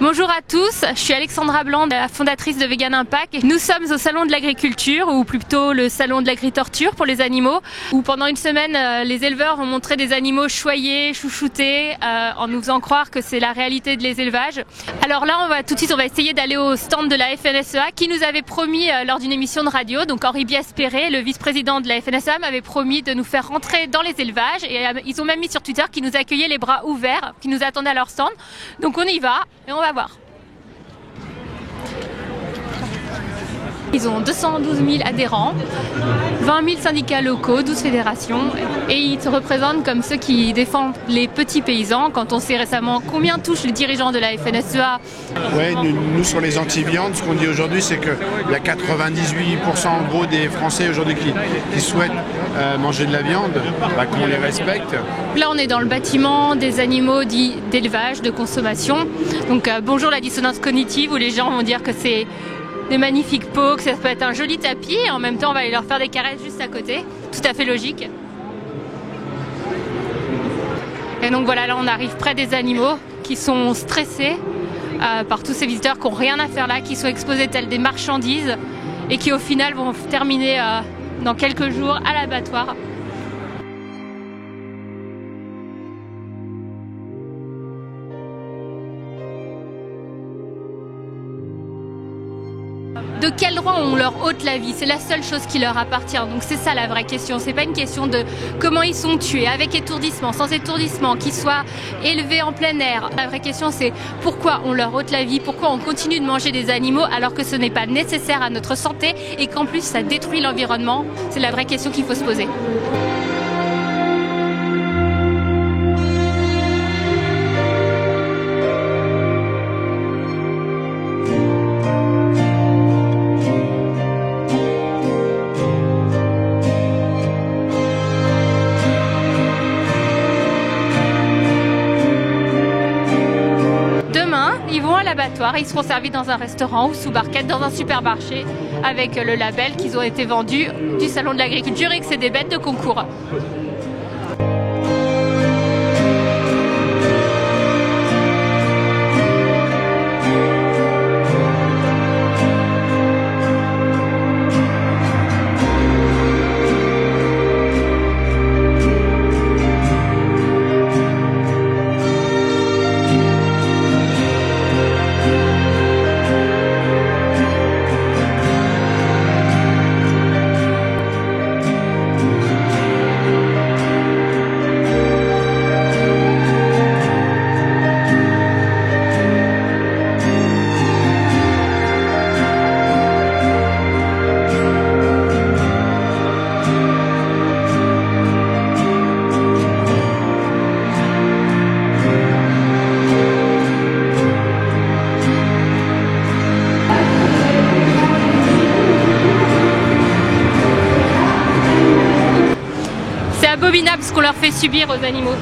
Bonjour à tous, je suis Alexandra Blanc, la fondatrice de Vegan Impact. Nous sommes au salon de l'agriculture, ou plutôt le salon de l'agritorture pour les animaux, où pendant une semaine, les éleveurs vont montrer des animaux choyés, chouchoutés, en nous faisant croire que c'est la réalité de l'élevage. Alors là, on va essayer d'aller au stand de la FNSEA, qui nous avait promis lors d'une émission de radio, donc Henri Biaspéré, le vice-président de la FNSEA, m'avait promis de nous faire rentrer dans les élevages, et ils ont même mis sur Twitter qu'ils nous accueillaient les bras ouverts, qu'ils nous attendaient à leur stand. Donc on y va, et on va voir. Ils ont 212 000 adhérents, 20 000 syndicats locaux, 12 fédérations, et ils se représentent comme ceux qui défendent les petits paysans. Quand on sait récemment combien touchent les dirigeants de la FNSEA. Ouais, nous sur les anti-viandes, ce qu'on dit aujourd'hui, c'est qu'il y a 98% en gros des Français aujourd'hui qui souhaitent manger de la viande, qu'on les respecte. Là, on est dans le bâtiment des animaux dits d'élevage, de consommation. Donc bonjour la dissonance cognitive, où les gens vont dire que c'est des magnifiques pots, que ça peut être un joli tapis, et en même temps on va aller leur faire des caresses juste à côté, tout à fait logique. Et donc voilà, là on arrive près des animaux qui sont stressés par tous ces visiteurs qui n'ont rien à faire là, qui sont exposés tels des marchandises et qui au final vont terminer dans quelques jours à l'abattoir. De quel droit on leur ôte la vie? C'est la seule chose qui leur appartient. Donc c'est ça la vraie question. C'est pas une question de comment ils sont tués, avec étourdissement, sans étourdissement, qu'ils soient élevés en plein air. La vraie question c'est pourquoi on leur ôte la vie, pourquoi on continue de manger des animaux alors que ce n'est pas nécessaire à notre santé et qu'en plus ça détruit l'environnement. C'est la vraie question qu'il faut se poser. Ils vont à l'abattoir et ils seront servis dans un restaurant ou sous barquette dans un supermarché avec le label qu'ils ont été vendus du salon de l'agriculture et que c'est des bêtes de concours. Abominable ce qu'on leur fait subir aux animaux.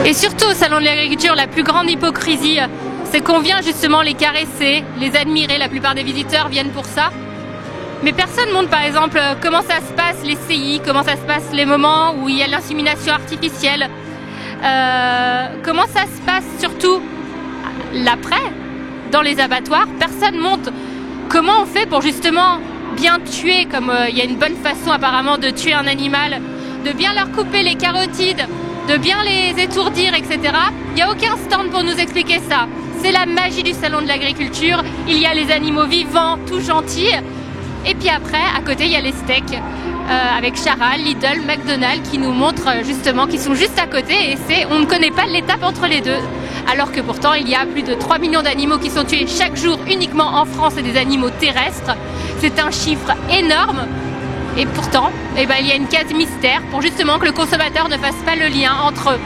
Et surtout au salon de l'agriculture, la plus grande hypocrisie, c'est qu'on vient justement les caresser, les admirer. La plupart des visiteurs viennent pour ça. Mais personne ne montre par exemple comment ça se passe les CI, comment ça se passe les moments où il y a l'insémination artificielle, comment ça se passe surtout l'après, dans les abattoirs. Personne ne montre comment on fait pour justement bien tuer, comme il y a une bonne façon apparemment de tuer un animal, de bien leur couper les carotides, de bien les étourdir, etc. Il n'y a aucun stand pour nous expliquer ça. C'est la magie du salon de l'agriculture. Il y a les animaux vivants, tout gentils. Et puis après, à côté, il y a les steaks avec Charal, Lidl, McDonald's qui nous montrent justement qu'ils sont juste à côté et on ne connaît pas l'étape entre les deux. Alors que pourtant, il y a plus de 3 millions d'animaux qui sont tués chaque jour uniquement en France et des animaux terrestres. C'est un chiffre énorme. Et pourtant, il y a une case mystère pour justement que le consommateur ne fasse pas le lien entre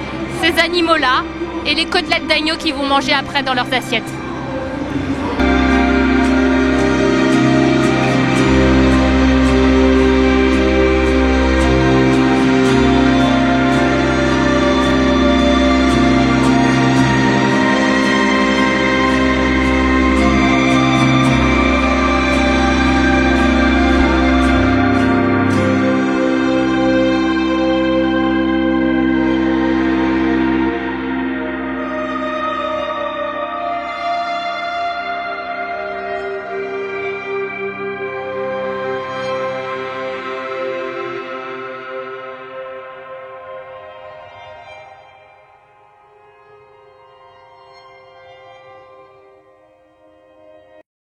ces animaux-là et les côtelettes d'agneau qu'ils vont manger après dans leurs assiettes.